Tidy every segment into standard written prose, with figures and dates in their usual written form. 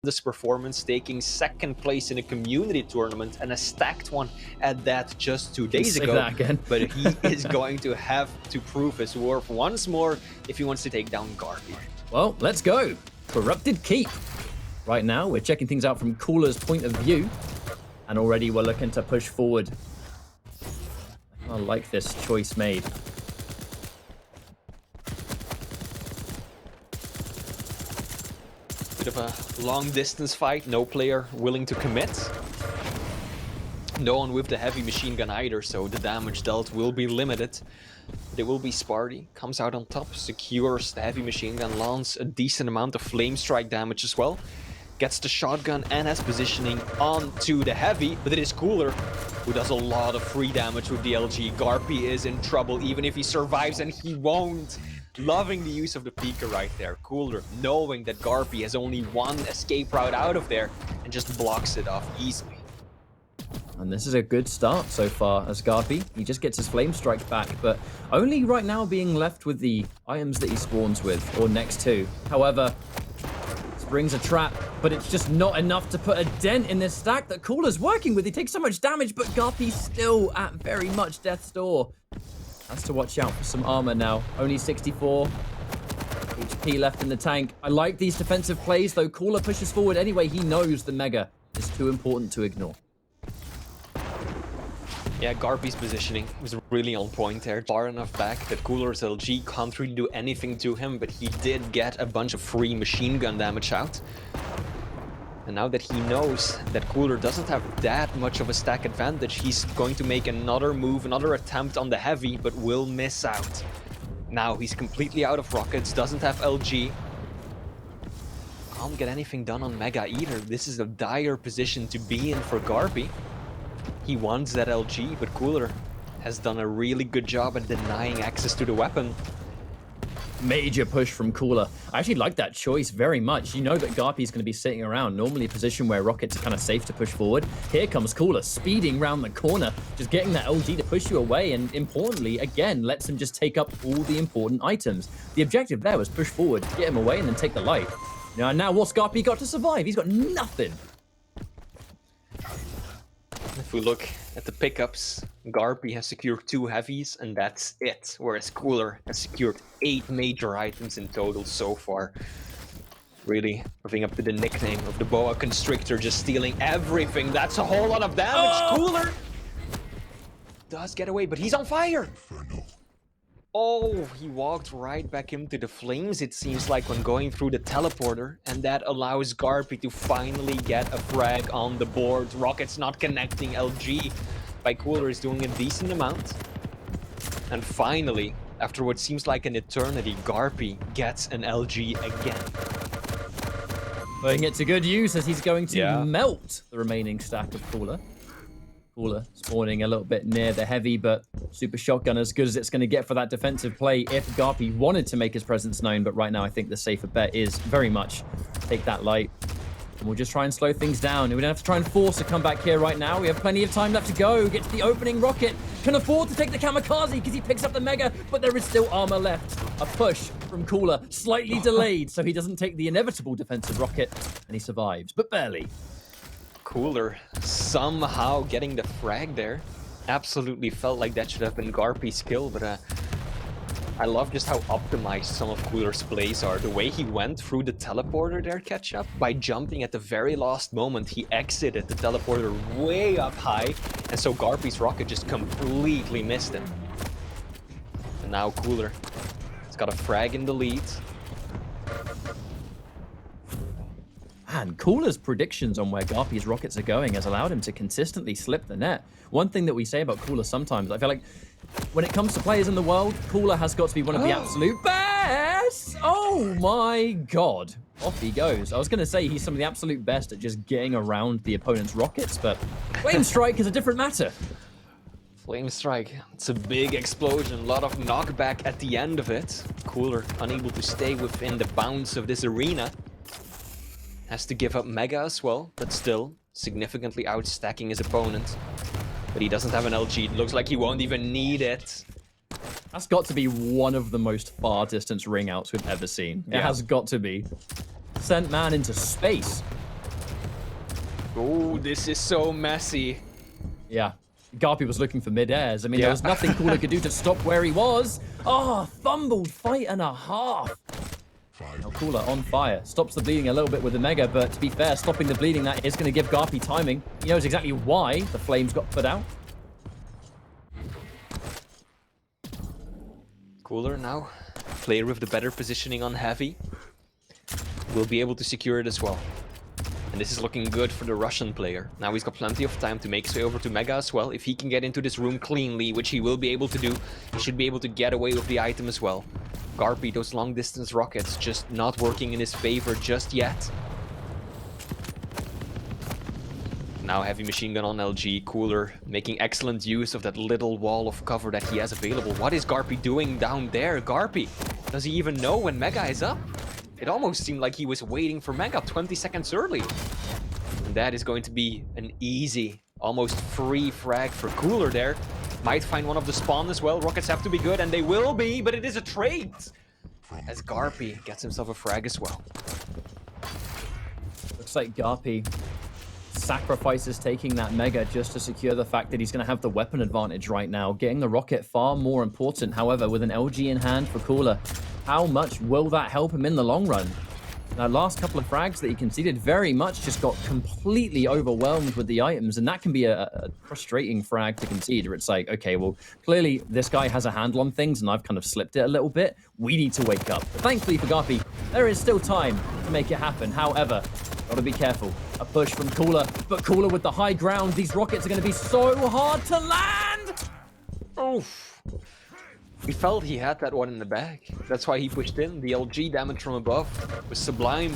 this performance, taking second place in a community tournament and a stacked one at that just 2 days ago. That again. But he is going to have to prove his worth once more if he wants to take down GaRpY. Well, let's go. Corrupted Keep. Right now, we're checking things out from COOLLERZ' point of view, and already we're looking to push forward. I like this choice made. Bit of a long distance fight, no player willing to commit. No one with the heavy machine gun either, so the damage dealt will be limited. But it will be Sparty, comes out on top, secures the heavy machine gun, lands a decent amount of flame strike damage as well. Gets the shotgun and has positioning onto the heavy, but it is COOLLERZ who does a lot of free damage with the LG. GaRpY is in trouble, even if he survives, and he won't. Loving the use of the Pika right there. COOLLERZ knowing that GaRpY has only one escape route out of there and just blocks it off easily. And this is a good start so far as GaRpY. He just gets his flame strike back, but only right now being left with the items that he spawns with, or next to. However, brings a trap, but it's just not enough to put a dent in this stack that COOLLERZ working with. He takes so much damage, but GaRpY's still at very much death's door. Has to watch out for some armor now. Only 64 HP left in the tank. I like these defensive plays, though. COOLLERZ pushes forward anyway. He knows the Mega is too important to ignore. Yeah, GaRpY's positioning was really on point there. Far enough back that COOLLERZ LG can't really do anything to him, but he did get a bunch of free machine gun damage out. And now that he knows that COOLLERZ doesn't have that much of a stack advantage, he's going to make another move, another attempt on the heavy, but will miss out. Now he's completely out of rockets, doesn't have LG. Can't get anything done on Mega either. This is a dire position to be in for GaRpY. He wants that LG, but COOLLERZ has done a really good job at denying access to the weapon. Major push from COOLLERZ. I actually like that choice very much. You know that GaRpY is going to be sitting around, normally a position where rockets are kind of safe to push forward. Here comes COOLLERZ, speeding round the corner, just getting that LG to push you away, and importantly, again, lets him just take up all the important items. The objective there was push forward, get him away, and then take the light. Now what's GaRpY got to survive? He's got nothing. If we look at the pickups, GaRpY has secured 2 heavies, and that's it. Whereas COOLLERZ has secured 8 major items in total so far. Really living up to the nickname of the Boa Constrictor, just stealing everything. That's a whole lot of damage. COOLLERZ does get away, but he's on fire. Oh, he walked right back into the flames, it seems like, when going through the teleporter, and that allows GaRpY to finally get a frag on the board. Rockets not connecting, LG by COOLLERZ is doing a decent amount. And finally, after what seems like an eternity, GaRpY gets an LG again. Putting it to good use as he's going to melt the remaining stack of COOLLERZ. COOLLERZ spawning a little bit near the heavy, but super shotgun as good as it's going to get for that defensive play if GaRpY wanted to make his presence known. But right now, I think the safer bet is very much take that light. And we'll just try and slow things down. We don't have to try and force a comeback here right now. We have plenty of time left to go. Get to the opening rocket. Can afford to take the kamikaze because he picks up the Mega, but there is still armor left. A push from COOLLERZ, slightly delayed, so he doesn't take the inevitable defensive rocket, and he survives, but barely. COOLLERZ somehow getting the frag there. Absolutely felt like that should have been GaRpY's kill, but I love just how optimized some of COOLLERZ's plays are. The way he went through the teleporter there, Ketchup, by jumping at the very last moment, he exited the teleporter way up high, and so GaRpY's rocket just completely missed him. And now COOLLERZ has got a frag in the lead. And COOLLERZ's predictions on where GaRpY's rockets are going has allowed him to consistently slip the net. One thing that we say about COOLLERZ sometimes, I feel like when it comes to players in the world, COOLLERZ has got to be one of the absolute best. Oh my god. Off he goes. I was going to say he's some of the absolute best at just getting around the opponent's rockets, but Flame Strike is a different matter. Flame Strike, it's a big explosion, a lot of knockback at the end of it. COOLLERZ unable to stay within the bounds of this arena. Has to give up Mega as well, but still significantly outstacking his opponent. But he doesn't have an LG. It looks like he won't even need it. That's got to be one of the most far distance ring outs we've ever seen. It has got to be. Sent man into space. Oh, this is so messy. Yeah. GaRpY was looking for mid-airs. I mean, there was nothing Cooler could do to stop where he was. Oh, fumbled fight and a half. Now Cooler on fire. Stops the bleeding a little bit with the Mega, but to be fair, stopping the bleeding, that is going to give GaRpY timing. He knows exactly why the flames got put out. Cooler now, player with the better positioning on heavy, will be able to secure it as well. And this is looking good for the Russian player. Now he's got plenty of time to make his way over to Mega as well. If he can get into this room cleanly, which he will be able to do, he should be able to get away with the item as well. GaRpY, those long distance rockets just not working in his favor just yet. Now heavy machine gun on LG, Cooler making excellent use of that little wall of cover that he has available. What is GaRpY doing down there? GaRpY, does he even know when Mega is up? It almost seemed like he was waiting for Mega 20 seconds early. And that is going to be an easy, almost free frag for Cooler there. Might find one of the spawn as well. Rockets have to be good, and they will be, but it is a trade. As GaRpY gets himself a frag as well. Looks like GaRpY sacrifices taking that Mega just to secure the fact that he's going to have the weapon advantage right now. Getting the rocket far more important. However, with an LG in hand for Cooler, how much will that help him in the long run? Now, last couple of frags that he conceded very much just got completely overwhelmed with the items, and that can be a frustrating frag to concede, where it's like, okay, well, clearly this guy has a handle on things, and I've kind of slipped it a little bit. We need to wake up. But thankfully for GaRpY, there is still time to make it happen. However, gotta be careful. A push from Cooler, but Cooler with the high ground. These rockets are gonna be so hard to land! Oof. He felt he had that one in the bag. That's why he pushed in. The LG damage from above was sublime.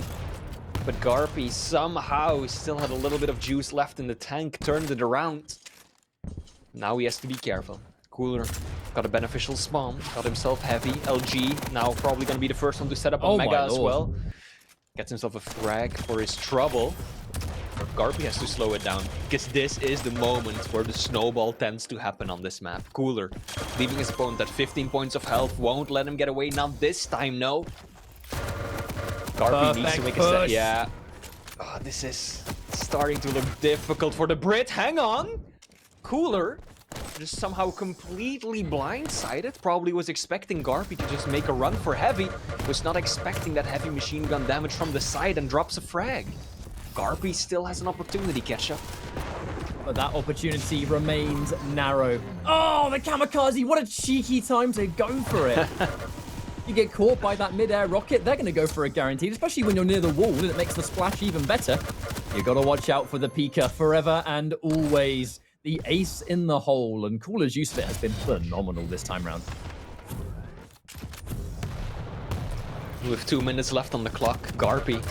But GaRpY somehow still had a little bit of juice left in the tank, turned it around. Now he has to be careful. Cooler got a beneficial spawn, got himself heavy. LG now probably going to be the first one to set up a Mega as well. Gets himself a frag for his trouble. GaRpY has to slow it down, because this is the moment where the snowball tends to happen on this map. Cooler leaving his opponent at 15 points of health, won't let him get away, not this time, no. GaRpY needs to make a set. Yeah. Oh, this is starting to look difficult for the Brit. Hang on! Cooler just somehow completely blindsided. Probably was expecting GaRpY to just make a run for heavy. Was not expecting that heavy machine gun damage from the side and drops a frag. GaRpY still has an opportunity catch up. But that opportunity remains narrow. Oh, the kamikaze! What a cheeky time to go for it. You get caught by that mid-air rocket, they're going to go for a guaranteed, especially when you're near the wall, and it makes the splash even better. You got to watch out for the Pika forever and always. The ace in the hole, and Cooler's use of it has been phenomenal this time round. With 2 minutes left on the clock, GaRpY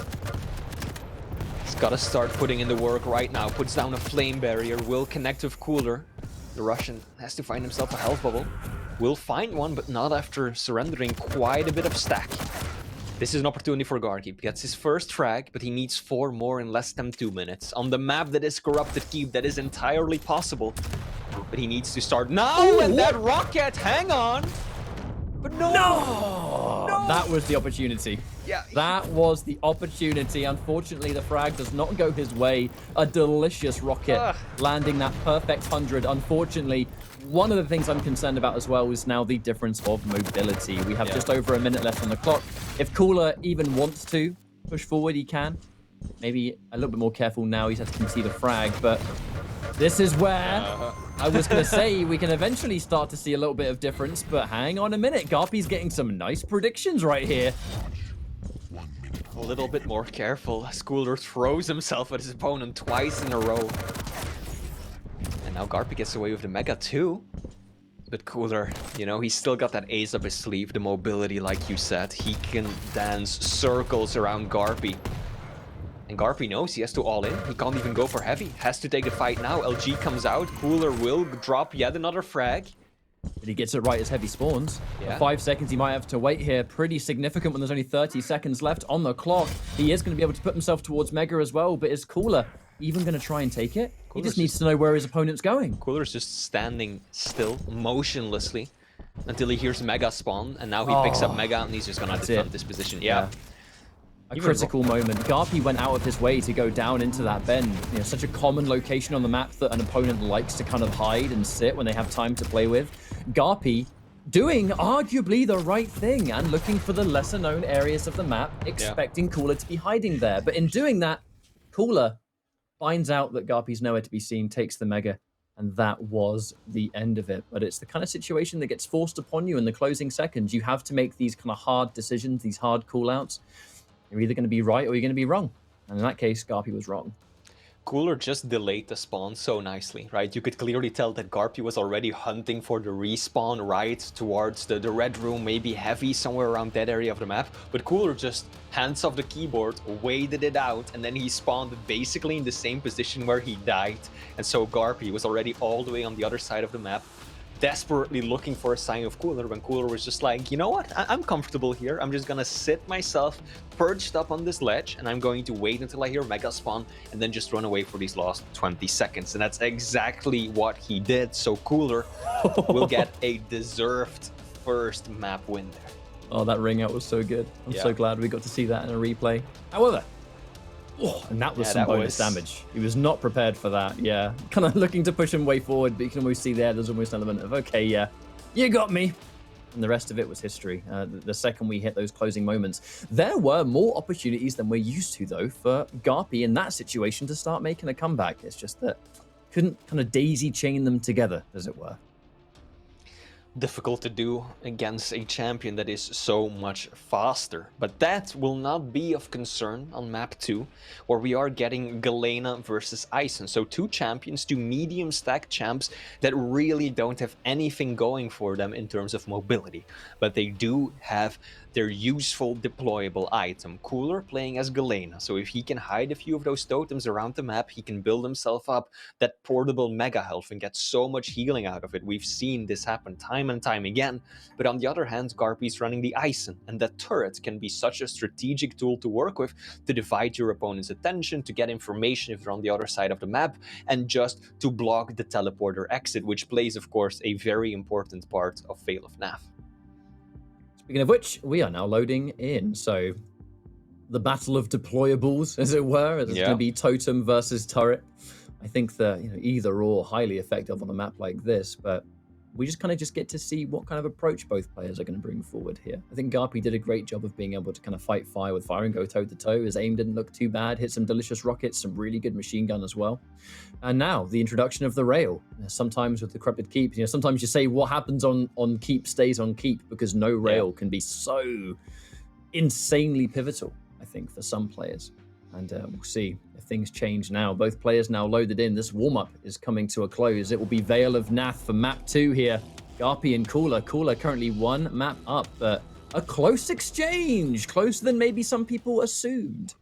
gotta start putting in the work right now. Puts down a flame barrier, will connect with Cooler. The Russian has to find himself a health bubble. Will find one, but not after surrendering quite a bit of stack. This is an opportunity for GaRpY. Gets his first frag, but he needs 4 more in less than 2 minutes. On the map that is Corrupted Keep, that is entirely possible. But he needs to start now, Ooh, and that rocket, hang on! But no! No! That was the opportunity. Yeah. That was the opportunity. Unfortunately, the frag does not go his way. A delicious rocket landing that perfect 100. Unfortunately, one of the things I'm concerned about as well is now the difference of mobility. We have just over a minute left on the clock. If Cooler even wants to push forward, he can. Maybe a little bit more careful now. He's had to concede a frag, but this is where I was going to say we can eventually start to see a little bit of difference, but hang on a minute. GaRpY's getting some nice predictions right here. A little bit more careful. Cooler throws himself at his opponent twice in a row. And now GaRpY gets away with the Mega too. But Cooler, you know, he's still got that ace up his sleeve, the mobility like you said. He can dance circles around GaRpY. And GaRpY knows he has to all in. He can't even go for heavy. Has to take the fight now. LG comes out. Cooler will drop yet another frag. But he gets it right as heavy spawns. Yeah. 5 seconds he might have to wait here. Pretty significant when there's only 30 seconds left on the clock. He is going to be able to put himself towards Mega as well, but is Cooler even going to try and take it? He just needs to know where his opponent's going. Cooler's just standing still, motionlessly, until he hears Mega spawn, and now he picks up Mega, and he's just going to defend this position. Yeah. A critical moment. GaRpY went out of his way to go down into that bend. You know, such a common location on the map that an opponent likes to kind of hide and sit when they have time to play with. GaRpY doing arguably the right thing and looking for the lesser known areas of the map, expecting COOLLER to be hiding there. But in doing that, COOLLER finds out that GaRpY's nowhere to be seen, takes the Mega, and that was the end of it. But it's the kind of situation that gets forced upon you in the closing seconds. You have to make these kind of hard decisions, these hard call-outs. You're either going to be right or you're going to be wrong. And in that case, GaRpY was wrong. COOLLER just delayed the spawn so nicely, right? You could clearly tell that GaRpY was already hunting for the respawn right towards the red room, maybe heavy, somewhere around that area of the map. But COOLLER just hands off the keyboard, waited it out, and then he spawned basically in the same position where he died. And so GaRpY was already all the way on the other side of the map, desperately looking for a sign of COOLLER, when COOLLER was just like, you know what, I'm comfortable here. I'm just gonna sit myself perched up on this ledge, and I'm going to wait until I hear Mega spawn, and then just run away for these last 20 seconds. And that's exactly what he did. So COOLLER will get a deserved first map win there. Oh, that ring out was so good. I'm so glad we got to see that in a replay. However, and that was some bonus damage. He was not prepared for that, Kind of looking to push him way forward, but you can almost see there's almost an element of, okay, you got me. And the rest of it was history. The second we hit those closing moments, there were more opportunities than we're used to, though, for GaRpY in that situation to start making a comeback. It's just that couldn't kind of daisy chain them together, as it were. Difficult to do against a champion that is so much faster. But that will not be of concern on map 2, where we are getting Galena versus Ison. So two champions, two medium stack champs that really don't have anything going for them in terms of mobility. But they do have their useful deployable item. COOLLER playing as Galena, so if he can hide a few of those totems around the map, he can build himself up that portable mega health and get so much healing out of it. We've seen this happen time and time again. But on the other hand, GaRpY's running the Ison, and that turret can be such a strategic tool to work with to divide your opponent's attention, to get information if they're on the other side of the map, and just to block the teleporter exit, which plays, of course, a very important part of Vale of Pnath. Speaking of which, we are now loading in. So the battle of deployables, as it were, it's going to be totem versus turret. I think that either or highly effective on a map like this, but we just kind of get to see what kind of approach both players are going to bring forward here. I think GaRpY did a great job of being able to kind of fight fire with fire and go toe to toe. His aim didn't look too bad, hit some delicious rockets, some really good machine gun as well. And now the introduction of the rail. Sometimes with the corrupted keep, sometimes you say what happens on keep stays on keep, because no rail can be so insanely pivotal, I think, for some players. And we'll see if things change now. Both players now loaded in. This warm-up is coming to a close. It will be Vale of Pnath for map 2 here. GaRpY and COOLLER. COOLLER currently one map up, but a close exchange. Closer than maybe some people assumed.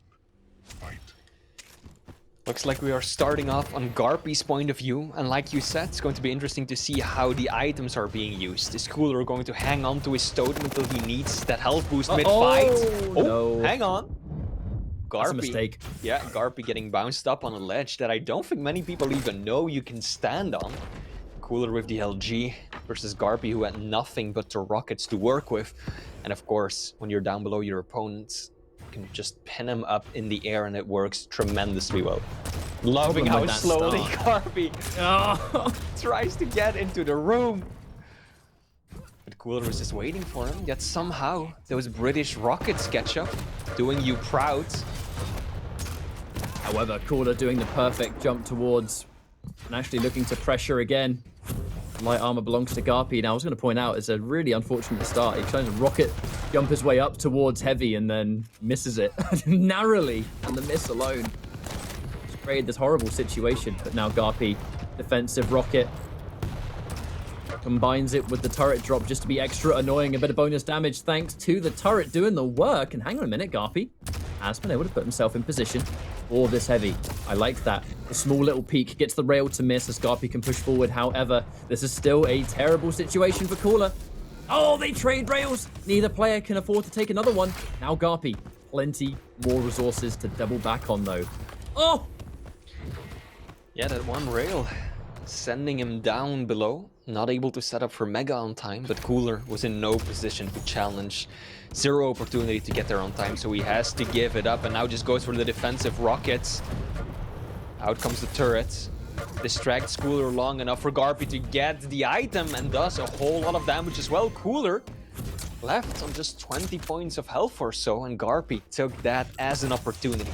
Looks like we are starting off on GaRpY's point of view, and like you said, it's going to be interesting to see how the items are being used. Is COOLLER going to hang on to his totem until he needs that health boost mid-fight? No. Hang on. GaRpY, that's a mistake. Yeah, GaRpY getting bounced up on a ledge that I don't think many people even know you can stand on. COOLLER with the LG versus GaRpY, who had nothing but the rockets to work with. And of course, when you're down below your opponents, you can just pin him up in the air and it works tremendously well. Loving how slowly GaRpY tries to get into the room. But COOLLER was just waiting for him, yet somehow those British rockets catch up, doing you proud. However, COOLLER doing the perfect jump towards and actually looking to pressure again. Light armor belongs to GaRpY. Now, I was going to point out, it's a really unfortunate start. He tries to rocket jump his way up towards heavy and then misses it narrowly, and the miss alone just created this horrible situation. But now GaRpY, defensive rocket, combines it with the turret drop just to be extra annoying. A bit of bonus damage thanks to the turret doing the work. And hang on a minute, GaRpY has been able to put himself in position for this heavy. I like that. A small little peek gets the rail to miss as GaRpY can push forward. However, this is still a terrible situation for COOLLER. Oh, they trade rails. Neither player can afford to take another one. Now GaRpY, plenty more resources to double back on though. Oh! Yeah, that one rail sending him down below. not able to set up for Mega on time, but Cooler was in no position to challenge. Zero opportunity to get there on time, so he has to give it up, and now just goes for the defensive rockets. Out comes the turret. Distracts Cooler long enough for GaRpY to get the item, and does a whole lot of damage as well. Cooler left on just 20 points of health or so, and GaRpY took that as an opportunity.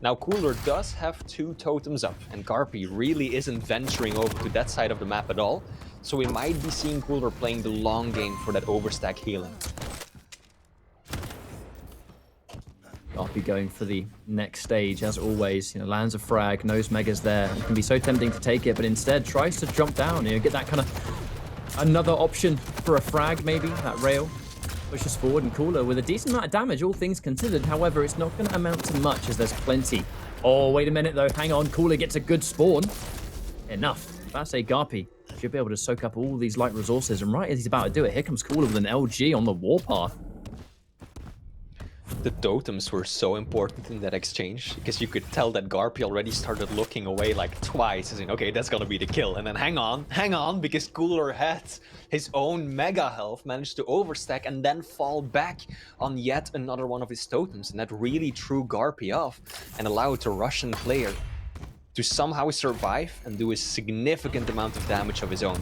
Now Cooler does have 2 totems up, and GaRpY really isn't venturing over to that side of the map at all, so we might be seeing Cooler playing the long game for that overstack healing. GaRpY going for the next stage, as always. You know, lands a frag, knows Mega's there. It can be so tempting to take it, but instead tries to jump down. You know, get that kind of another option for a frag, maybe that rail. Pushes forward, and Cooler with a decent amount of damage, all things considered. However, it's not going to amount to much as there's plenty. Oh, wait a minute though. Hang on. Cooler gets a good spawn. Enough. If I say GaRpY should be able to soak up all these light resources, and right as he's about to do it, here comes Cooler with an LG on the warpath. The totems were so important in that exchange, because you could tell that GaRpY already started looking away like twice, saying, okay, that's gonna be the kill. And then hang on, because Cooler had his own mega health, managed to overstack and then fall back on yet another one of his totems. And that really threw GaRpY off and allowed the Russian player to somehow survive and do a significant amount of damage of his own.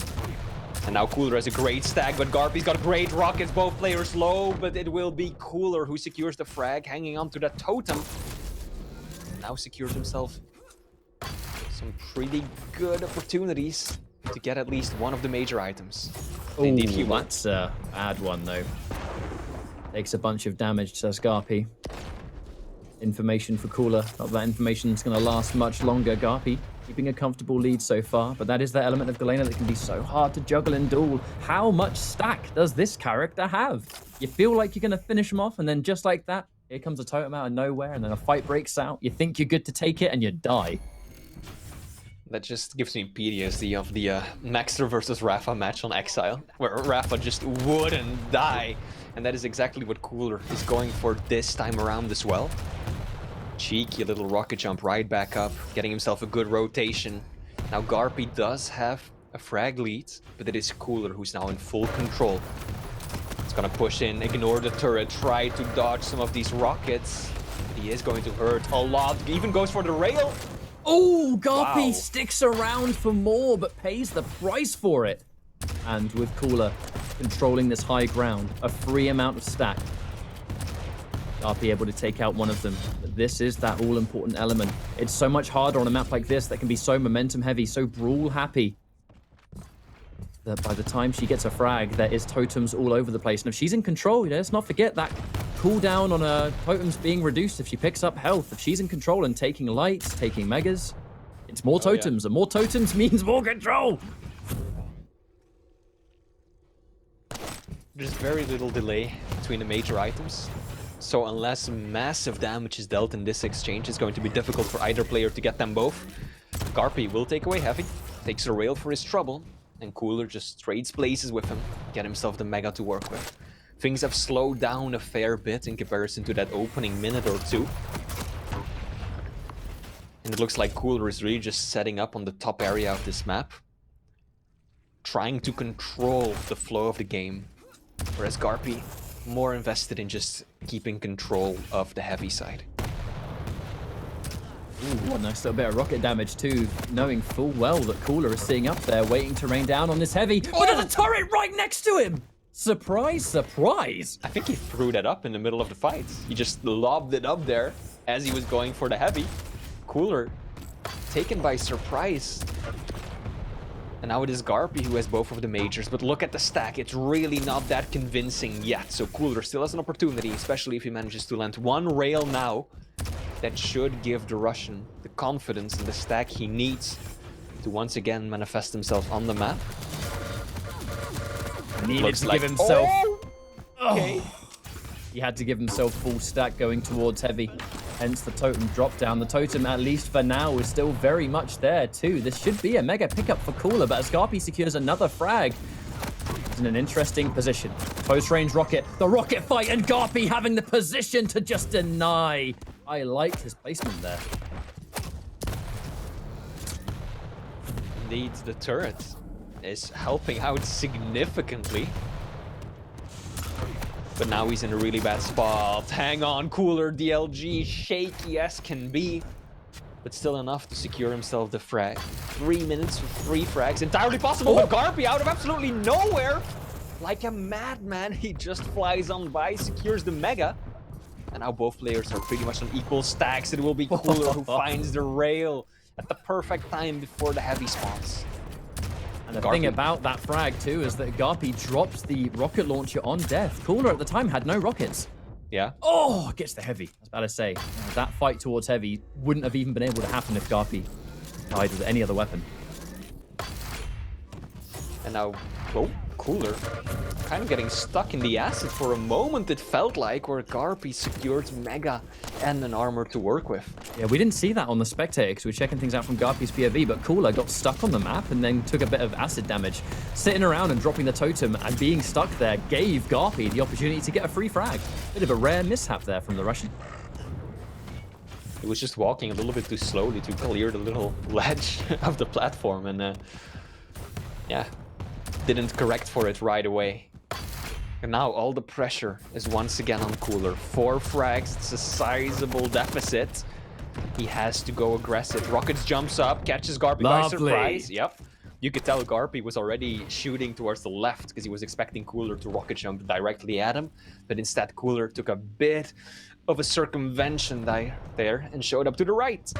And now Cooler has a great stack, but GaRpY's got great rockets, both players low, but it will be Cooler who secures the frag, hanging on to that totem. Now secures himself some pretty good opportunities to get at least one of the major items. Oh, that's a bad one though. Takes a bunch of damage, says GaRpY. Information for Cooler. Not that information's going to last much longer. GaRpY keeping a comfortable lead so far, but that is the element of Galena that can be so hard to juggle in duel. How much stack does this character have? You feel like you're going to finish him off, and then just like that, here comes a totem out of nowhere, and then a fight breaks out. You think you're good to take it, and you die. That just gives me PTSD of the Maxter versus Rafa match on Exile, where Rafa just wouldn't die. And that is exactly what Cooler is going for this time around as well. Cheeky little rocket jump right back up, getting himself a good rotation. Now GaRpY does have a frag lead, but it is Cooler who's now in full control. It's gonna push in, ignore the turret, try to dodge some of these rockets. He is going to hurt a lot, even goes for the rail. Oh, GaRpY sticks around for more, but pays the price for it. And with Cooler controlling this high ground, a free amount of stack, GaRpY able to take out one of them. But this is that all-important element. It's so much harder on a map like this that can be so momentum-heavy, so brawl-happy, that by the time she gets a frag, there is totems all over the place. And if she's in control, you know, let's not forget that cooldown on her totems being reduced if she picks up health. If she's in control and taking lights, taking megas, it's more totems, and more totems means more control. There's very little delay between the major items. So unless massive damage is dealt in this exchange, it's going to be difficult for either player to get them both. GaRpY will take away heavy, takes a rail for his trouble, and Cooler just trades places with him, get himself the mega to work with. Things have slowed down a fair bit in comparison to that opening minute or two. And it looks like Cooler is really just setting up on the top area of this map, trying to control the flow of the game, whereas GaRpY more invested in just keeping control of the heavy side. Ooh, a nice little bit of rocket damage too, knowing full well that Cooler is sitting up there waiting to rain down on this heavy. Oh, there's a turret right next to him! Surprise, surprise! I think he threw that up in the middle of the fight. He just lobbed it up there as he was going for the heavy. Cooler taken by surprise. And now it is GaRpY who has both of the majors, but look at the stack, it's really not that convincing yet. So Cooler still has an opportunity, especially if he manages to land one rail now. That should give the Russian the confidence and the stack he needs to once again manifest himself on the map. Needed to give himself... Okay. He had to give himself full stack going towards heavy. Hence the totem drop down. The totem, at least for now, is still very much there too. This should be a mega pickup for Cooler, but as GaRpY secures another frag, he's in an interesting position. Close range rocket, the rocket fight, and GaRpY having the position to just deny. I liked his placement there. Indeed, the turret is helping out significantly. But now he's in a really bad spot. Hang on, Cooler, DLG, shaky as can be. But still enough to secure himself the frag. 3 minutes for 3 frags, entirely possible, but GaRpY out of absolutely nowhere. Like a madman, he just flies on by, secures the Mega. And now both players are pretty much on equal stacks. It will be Cooler who finds the rail at the perfect time before the heavy spawns. And the thing about that frag too is that GaRpY drops the rocket launcher on death. Cooler at the time had no rockets. Yeah. Oh, gets the heavy. I was about to say, that fight towards heavy wouldn't have even been able to happen if GaRpY died with any other weapon. And now, oh, Cooler kind of getting stuck in the acid for a moment, it felt like, where GaRpY secured Mega and an armor to work with. Yeah, we didn't see that on the spectator because we were checking things out from GaRpY's POV, but Cooler got stuck on the map and then took a bit of acid damage. Sitting around and dropping the totem and being stuck there gave GaRpY the opportunity to get a free frag. Bit of a rare mishap there from the Russian. He was just walking a little bit too slowly to clear the little ledge of the platform, and yeah, didn't correct for it right away. And now all the pressure is once again on Cooler. 4 frags, it's a sizable deficit. He has to go aggressive. Rockets jumps up, catches GaRpY by surprise. Yep. You could tell GaRpY was already shooting towards the left because he was expecting Cooler to rocket jump directly at him. But instead, Cooler took a bit of a circumvention there and showed up to the right.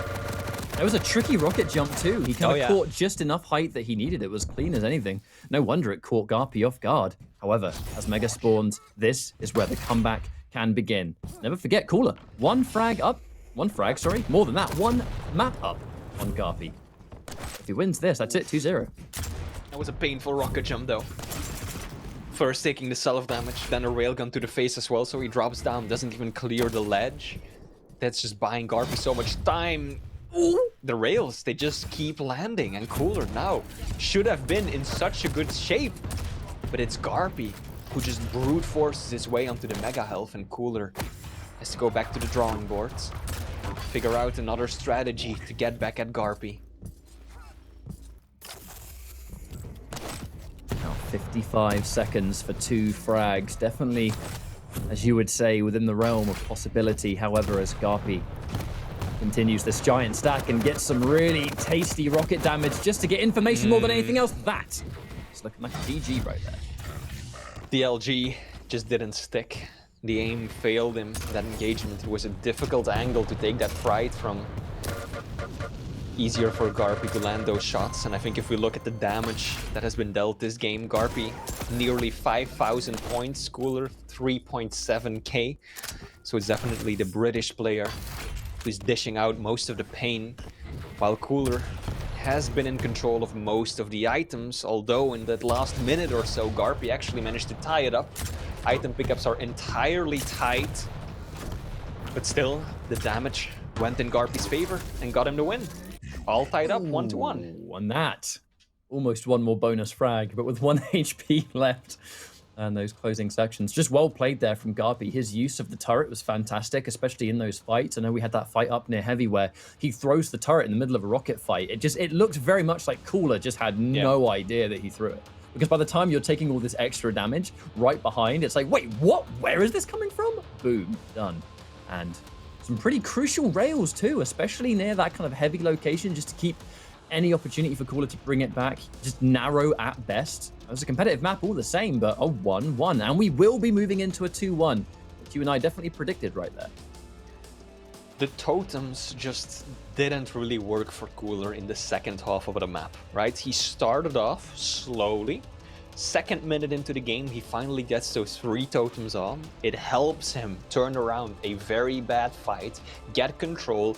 It was a tricky rocket jump too. He kind of caught just enough height that he needed. It was clean as anything. No wonder it caught GaRpY off guard. However, as Mega spawns, this is where the comeback can begin. Never forget Cooler. One frag, sorry, more than that. 1 map up on GaRpY. If he wins this, that's it, 2-0. That was a painful rocket jump though. First taking the self-damage, then a railgun to the face as well, so he drops down, doesn't even clear the ledge. That's just buying GaRpY so much time. Ooh, the rails, they just keep landing, and Cooler now should have been in such a good shape. But it's GaRpY who just brute forces his way onto the Mega health, and Cooler has to go back to the drawing boards, figure out another strategy to get back at GaRpY. Now 55 seconds for 2 frags. Definitely, as you would say, within the realm of possibility. However, as GaRpY continues this giant stack and gets some really tasty rocket damage just to get information more than anything else, that is looking like a GG right there. The LG just didn't stick. The aim failed him. That engagement, it was a difficult angle to take that fright from. Easier for GaRpY to land those shots, and I think if we look at the damage that has been dealt this game, GaRpY nearly 5,000 points, Cooler 3.7k. So it's definitely the British player who's dishing out most of the pain, while Cooler has been in control of most of the items, although in that last minute or so, GaRpY actually managed to tie it up. Item pickups are entirely tight, but still, the damage went in GaRpY's favor and got him the win. All tied up, 1-1. On that, almost one more bonus frag, but with 1 HP left. And those closing sections. Just well played there from GaRpY. His use of the turret was fantastic, especially in those fights. I know we had that fight up near heavy where he throws the turret in the middle of a rocket fight. It looked very much like Cooler just had no idea that he threw it. Because by the time you're taking all this extra damage right behind, it's like, wait, what? Where is this coming from? Boom, done. And some pretty crucial rails too, especially near that kind of heavy location, just to keep any opportunity for Cooler to bring it back just narrow at best. It was a competitive map all the same, but a 1-1. And we will be moving into a 2-1, which you and I definitely predicted right there. The totems just didn't really work for Cooler in the second half of the map, right? He started off slowly. Second minute into the game, he finally gets those 3 totems on. It helps him turn around a very bad fight, get control,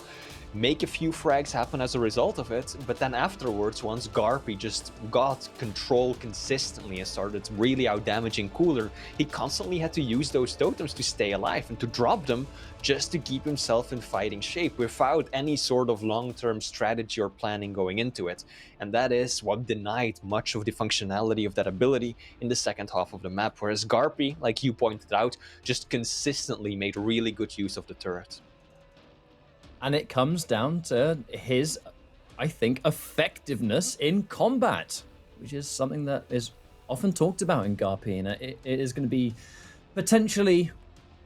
make a few frags happen as a result of it, but then afterwards, once GaRpY just got control consistently and started really out-damaging Cooler, he constantly had to use those totems to stay alive and to drop them just to keep himself in fighting shape without any sort of long-term strategy or planning going into it. And that is what denied much of the functionality of that ability in the second half of the map, whereas GaRpY, like you pointed out, just consistently made really good use of the turret. And it comes down to his, I think, effectiveness in combat. which is something that is often talked about in GaRpY, and it is going to be potentially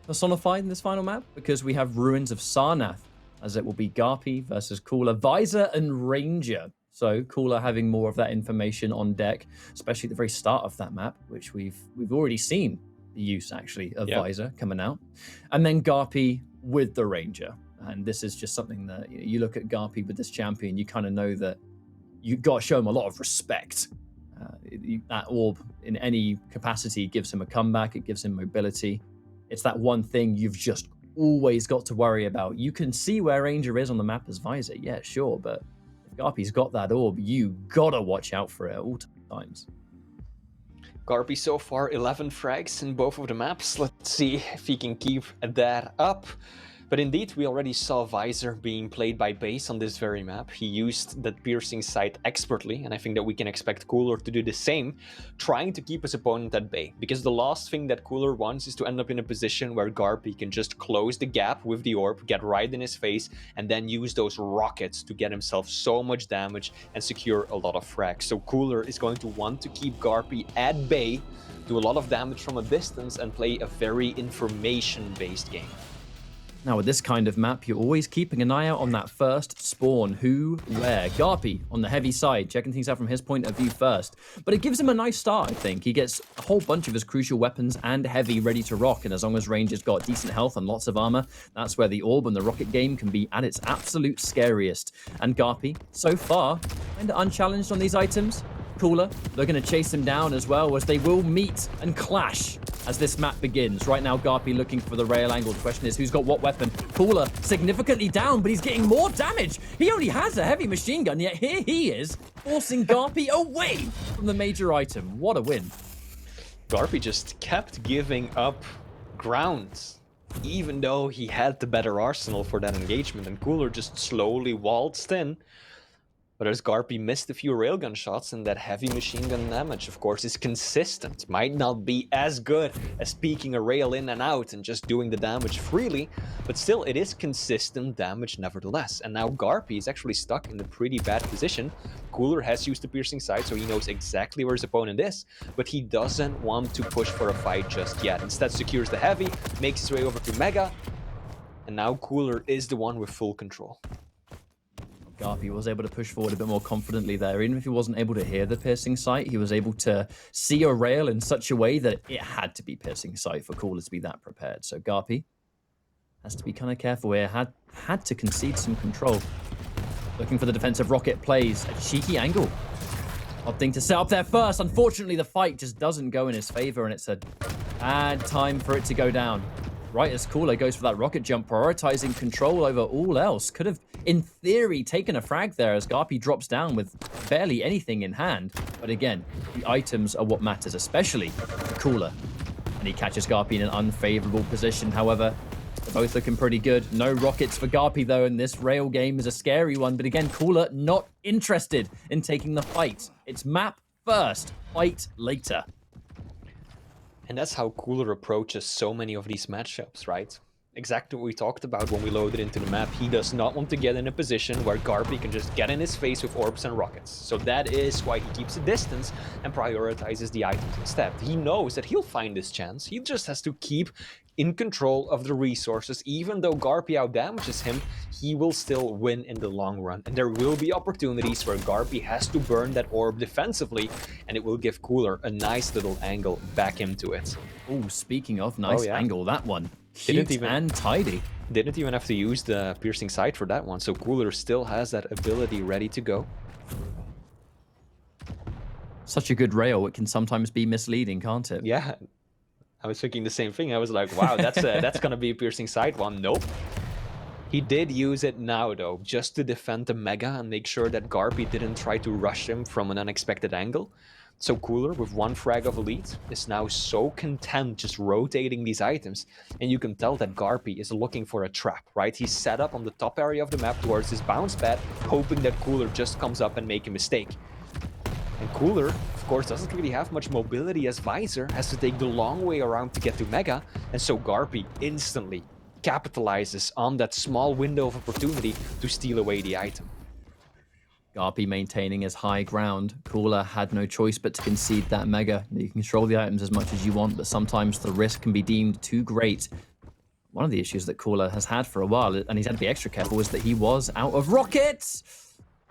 personified in this final map because we have Ruins of Sarnath, as it will be GaRpY versus COOLLERZ, Visor and Ranger. So COOLLERZ having more of that information on deck, especially at the very start of that map, which we've already seen the use actually of Visor coming out, and then GaRpY with the Ranger. And this is just something that you look at GaRpY with this champion, you kind of know that you got to show him a lot of respect. That orb in any capacity gives him a comeback, it gives him mobility. It's that one thing you've just always got to worry about. You can see where Ranger is on the map as Visor, yeah, sure, but if GaRpY's got that orb, you gotta watch out for it at all times. GaRpY so far 11 frags in both of the maps. Let's see if he can keep that up. But indeed, we already saw Visor being played by Base on this very map. He used that piercing sight expertly, and I think that we can expect COOLLERZ to do the same, trying to keep his opponent at bay. Because the last thing that COOLLERZ wants is to end up in a position where GaRpY can just close the gap with the orb, get right in his face, and then use those rockets to get himself so much damage and secure a lot of frags. So COOLLERZ is going to want to keep GaRpY at bay, do a lot of damage from a distance, and play a very information-based game. Now, with this kind of map, you're always keeping an eye out on that first spawn. Who, where? GaRpY on the heavy side, checking things out from his point of view first. But it gives him a nice start, I think. He gets a whole bunch of his crucial weapons and heavy ready to rock. And as long as Ranger's got decent health and lots of armor, that's where the orb and the rocket game can be at its absolute scariest. And GaRpY, so far, kind of unchallenged on these items. COOLLERZ, they're going to chase him down as well, as they will meet and clash as this map begins. Right now, GaRpY looking for the rail angle. The question is, who's got what weapon? COOLLERZ significantly down, but he's getting more damage. He only has a heavy machine gun, yet here he is, forcing GaRpY away from the major item. What a win. GaRpY just kept giving up ground, even though he had the better arsenal for that engagement, and COOLLERZ just slowly waltzed in. But as GaRpY missed a few railgun shots, and that heavy machine gun damage, of course, is consistent. Might not be as good as peeking a rail in and out and just doing the damage freely, but still, it is consistent damage nevertheless. And now GaRpY is actually stuck in a pretty bad position. COOLLERZ has used the piercing sight, so he knows exactly where his opponent is, but he doesn't want to push for a fight just yet. Instead, secures the heavy, makes his way over to Mega, and now COOLLERZ is the one with full control. GaRpY was able to push forward a bit more confidently there. Even if he wasn't able to hear the piercing sight, he was able to see a rail in such a way that it had to be piercing sight for COOLLERZ to be that prepared. So GaRpY has to be kind of careful here. Had to concede some control. Looking for the defensive rocket plays. A cheeky angle. Odd thing to set up there first. Unfortunately, the fight just doesn't go in his favor, and it's a bad time for it to go down. Right as COOLLERZ goes for that rocket jump, prioritizing control over all else. Could have, in theory, taken a frag there as GaRpY drops down with barely anything in hand. But again, the items are what matters, especially for COOLLERZ. And he catches GaRpY in an unfavorable position. However, they're both looking pretty good. No rockets for GaRpY, though, and this rail game is a scary one. But again, COOLLERZ not interested in taking the fight. It's map first, fight later. And that's how COOLLERZ approaches so many of these matchups, right? Exactly what we talked about when we loaded into the map. He does not want to get in a position where GaRpY can just get in his face with orbs and rockets. So that is why he keeps a distance and prioritizes the items instead. He knows that he'll find his chance. He just has to keep in control of the resources. Even though GaRpY outdamages him, he will still win in the long run. And there will be opportunities where GaRpY has to burn that orb defensively, and it will give COOLLERZ a nice little angle back into it. Oh, speaking of nice angle, that one. Cute and tidy. Didn't even have to use the piercing sight for that one, so COOLLERZ still has that ability ready to go. Such a good rail, it can sometimes be misleading, can't it? Yeah, I was thinking the same thing. I was like, wow, that's gonna be a piercing sight one. Nope. He did use it now, though, just to defend the Mega and make sure that GaRpY didn't try to rush him from an unexpected angle. So COOLLERZ, with one frag of Elite, is now so content just rotating these items. And you can tell that GaRpY is looking for a trap, right? He's set up on the top area of the map towards his bounce pad, hoping that COOLLERZ just comes up and make a mistake. And COOLLERZ, of course, doesn't really have much mobility as Visor, has to take the long way around to get to Mega, and so GaRpY instantly capitalizes on that small window of opportunity to steal away the item. GaRpy maintaining his high ground. Cooler had no choice but to concede that mega. You can control the items as much as you want, but sometimes the risk can be deemed too great. One of the issues that Cooler has had for a while, and he's had to be extra careful, is that he was out of rockets.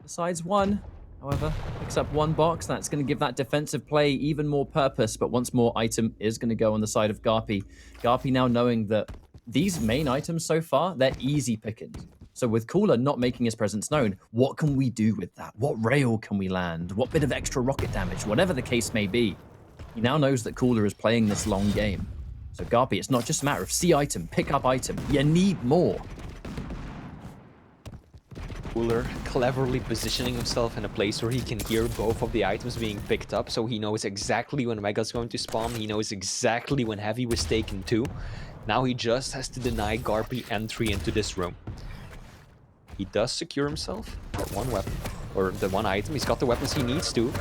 Besides one, however, picks up one box. That's going to give that defensive play even more purpose, but once more, item is going to go on the side of GaRpy. GaRpy now knowing that these main items so far, they're easy pickings. So with Cooler not making his presence known, what can we do with that? What rail can we land? What bit of extra rocket damage? Whatever the case may be. He now knows that Cooler is playing this long game. So GaRpy, it's not just a matter of see item, pick up item. You need more. Cooler cleverly positioning himself in a place where he can hear both of the items being picked up, so he knows exactly when Mega's going to spawn. He knows exactly when Heavy was taken too. Now he just has to deny GaRpy entry into this room. He does secure himself that one weapon, or the one item. He's got the weapons he needs to.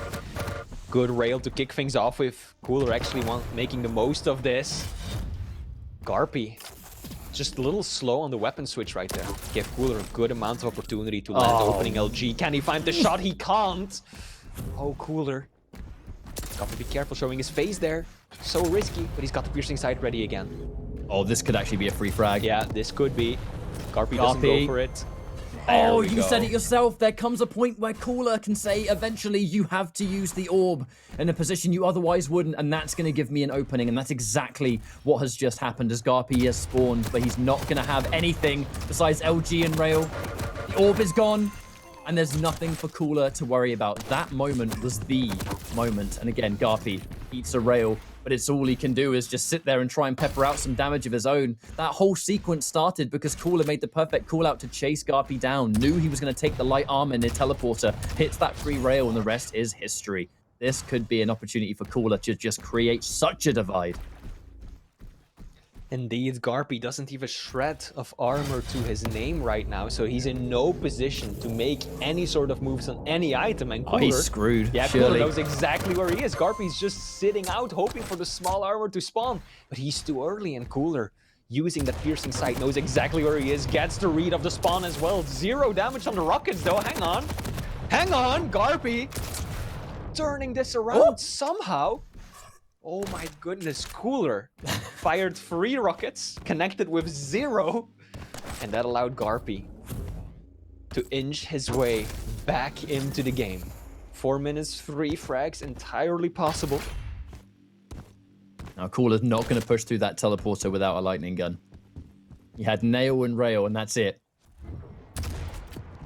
Good rail to kick things off with. Cooler actually making the most of this. GaRpy, just a little slow on the weapon switch right there. Give Cooler a good amount of opportunity to land opening LG. Can he find the shot? He can't. Oh, Cooler. Got to be careful showing his face there. So risky, but he's got the piercing sight ready again. Oh, this could actually be a free frag. Yeah, this could be. GaRpy doesn't go for it. Oh, you said it yourself. There comes a point where Cooler can say, eventually, you have to use the orb in a position you otherwise wouldn't, and that's going to give me an opening, and that's exactly what has just happened as GaRpy has spawned, but he's not going to have anything besides LG and rail. The orb is gone, and there's nothing for Cooler to worry about. That moment was the moment, and again, GaRpy eats a rail, but it's all he can do is just sit there and try and pepper out some damage of his own. That whole sequence started because Cooler made the perfect call out to chase GaRpy down, knew he was going to take the light armor in his teleporter, hits that free rail, and the rest is history. This could be an opportunity for Cooler to just create such a divide. Indeed, GaRpy doesn't even shred of armor to his name right now, so he's in no position to make any sort of moves on any item. And Cooler, he's screwed. Yeah, surely. Cooler knows exactly where he is. GaRpy's just sitting out, hoping for the small armor to spawn, but he's too early. And Cooler, using that piercing sight, knows exactly where he is. Gets the read of the spawn as well. 0 damage on the rockets, though. Hang on, GaRpy, turning this around somehow. Oh my goodness, Cooler fired 3 rockets, connected with 0, and that allowed GaRpy to inch his way back into the game. 4 minutes, 3 frags, entirely possible. Now, Cooler's not going to push through that teleporter without a lightning gun. He had nail and rail, and that's it.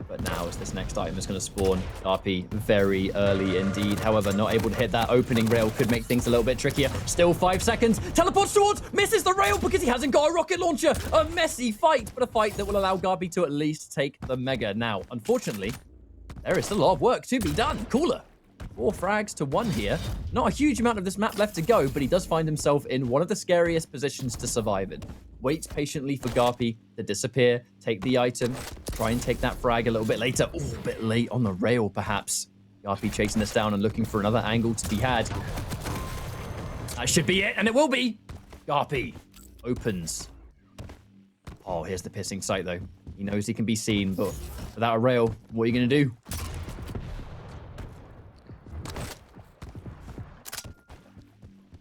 But now, as this next item is going to spawn, GaRpy very early indeed. However, not able to hit that opening rail could make things a little bit trickier. Still 5 seconds. Teleports towards, misses the rail because he hasn't got a rocket launcher. A messy fight, but a fight that will allow GaRpy to at least take the mega. Now, unfortunately, there is still a lot of work to be done. Cooler, 4 frags to 1 here. Not a huge amount of this map left to go, but he does find himself in one of the scariest positions to survive in. Waits patiently for GaRpy to disappear, take the item, try and take that frag a little bit later. Oh, a bit late on the rail, perhaps. GaRpy chasing this down and looking for another angle to be had. That should be it, and it will be. GaRpy opens. Oh, here's the pissing sight, though. He knows he can be seen, but without a rail, what are you going to do?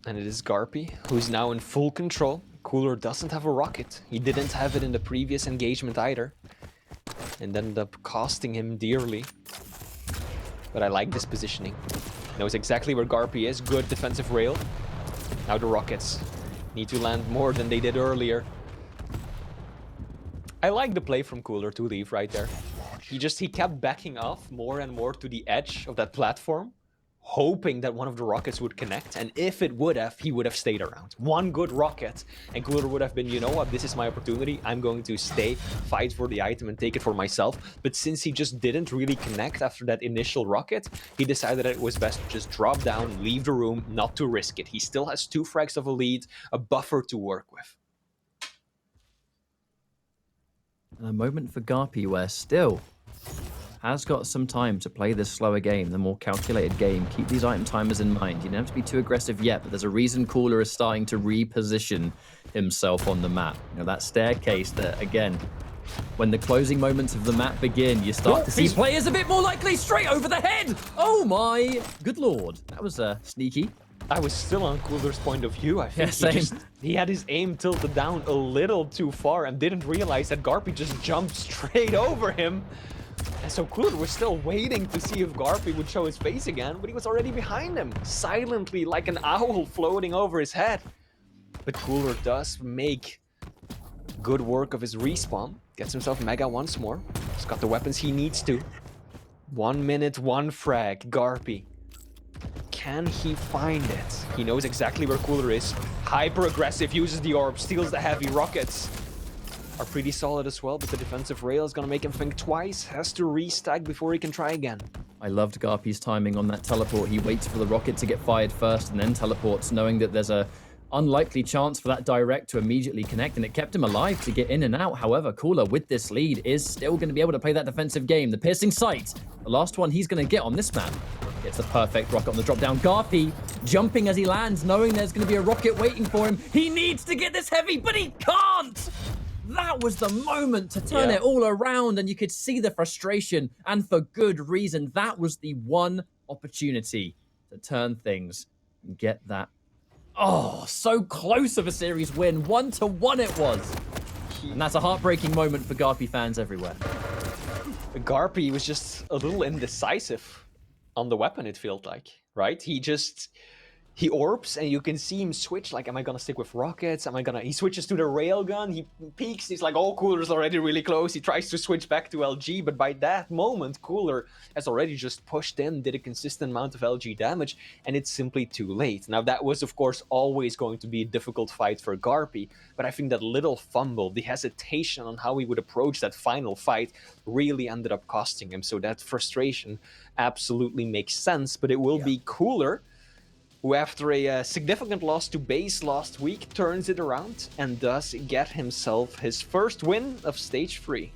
And it is GaRpy, who's now in full control. Cooler doesn't have a rocket. He didn't have it in the previous engagement either. And ended up costing him dearly. But I like this positioning. Knows exactly where GaRpy is. Good defensive rail. Now the rockets need to land more than they did earlier. I like the play from Cooler to leave right there. He kept backing off more and more to the edge of that platform, hoping that one of the rockets would connect, and if it would have, he would have stayed around. One good rocket, and Cooler would have been, you know what, this is my opportunity, I'm going to stay, fight for the item, and take it for myself. But since he just didn't really connect after that initial rocket, he decided that it was best to just drop down, leave the room, not to risk it. He still has 2 frags of a lead, a buffer to work with. And a moment for GaRpy where still has got some time to play this slower game, the more calculated game. Keep these item timers in mind. You don't have to be too aggressive yet, but there's a reason Cooler is starting to reposition himself on the map. You know, that staircase that, again, When the closing moments of the map begin, you start to see players a bit more likely straight over the head. Oh my good lord. That was sneaky. I was still on COOLLERZ point of view. I think he had his aim tilted down a little too far and didn't realize that GaRpy just jumped straight over him. And so COOLLERZ was still waiting to see if GaRpy would show his face again, but he was already behind him, silently like an owl floating over his head. But COOLLERZ does make good work of his respawn, gets himself mega once more. He's got the weapons he needs to. 1 minute, 1 frag, GaRpy. Can he find it? He knows exactly where COOLLERZ is. Hyper aggressive, uses the orb, steals the heavy rockets. Are pretty solid as well, but the defensive rail is gonna make him think twice. Has to restack before he can try again. I loved GaRpy's timing on that teleport. He waits for the rocket to get fired first and then teleports, knowing that there's a unlikely chance for that direct to immediately connect, and it kept him alive to get in and out. However, COOLLERZ, with this lead, is still going to be able to play that defensive game. The piercing sight, the last one he's going to get on this map. Gets the perfect rocket on the drop down. GaRpy jumping as he lands, knowing there's going to be a rocket waiting for him. He needs to get this heavy, but he can't! That was the moment to turn it all around, and you could see the frustration, and for good reason. That was the one opportunity to turn things and get that. Oh, so close of a series win. 1-1 it was. And that's a heartbreaking moment for GaRpy fans everywhere. GaRpy was just a little indecisive on the weapon, it felt like, right? He orbs and you can see him switch, like, am I gonna stick with rockets? He switches to the railgun, he peeks, he's like, oh, COOLLERZ already really close. He tries to switch back to LG, but by that moment, COOLLERZ has already just pushed in, did a consistent amount of LG damage, and it's simply too late. Now, that was, of course, always going to be a difficult fight for GaRpy, but I think that little fumble, the hesitation on how he would approach that final fight really ended up costing him. So that frustration absolutely makes sense, but it will be COOLLERZ who, after a significant loss to base last week, turns it around and does get himself his first win of Stage 3.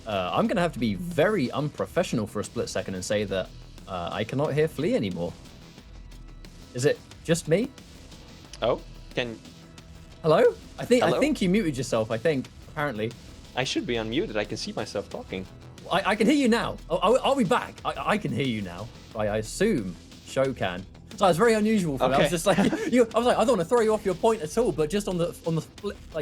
I'm going to have to be very unprofessional for a split second and say that I cannot hear Flea anymore. Is it just me? Oh, Hello? Hello? I think you muted yourself, apparently. I should be unmuted. I can see myself talking. I can hear you now. Are we back? I can hear you now. I assume Show can. So it's very unusual for me. I was just like, I was like, I don't want to throw you off your point at all, but just on the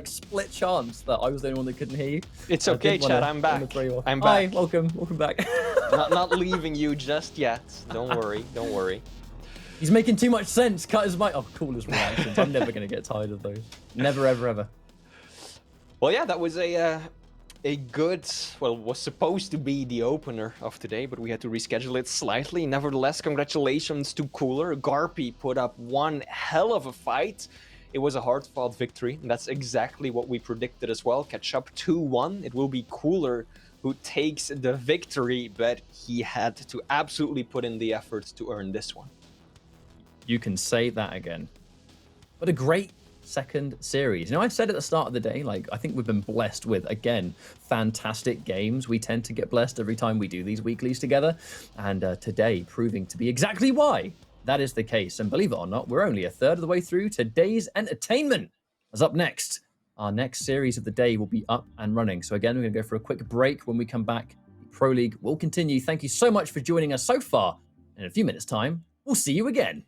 split chance that I was the only one that couldn't hear you. It's okay, Chad. I'm back. I'm back. Hi, welcome back. not leaving you just yet. Don't worry. Don't worry. He's making too much sense. Cut his mic. Oh, COOLLERZ reactions. I'm never gonna get tired of those. Never, ever, ever. Well, yeah, that was a good, well, was supposed to be the opener of today, but we had to reschedule it slightly. Nevertheless, congratulations to COOLLERZ. GaRpy put up one hell of a fight. It was a hard-fought victory, and that's exactly what we predicted as well. Catch up 2-1. It will be COOLLERZ who takes the victory, but he had to absolutely put in the effort to earn this one. You can say that again. What a great second series. You know, I said at the start of the day, like, I think we've been blessed with, again, fantastic games. We tend to get blessed every time we do these weeklies together. And today proving to be exactly why that is the case. And believe it or not, we're only a third of the way through today's entertainment. As up next, our next series of the day will be up and running. So again, we're going to go for a quick break. When we come back, the Pro League will continue. Thank you so much for joining us so far. In a few minutes' time, we'll see you again.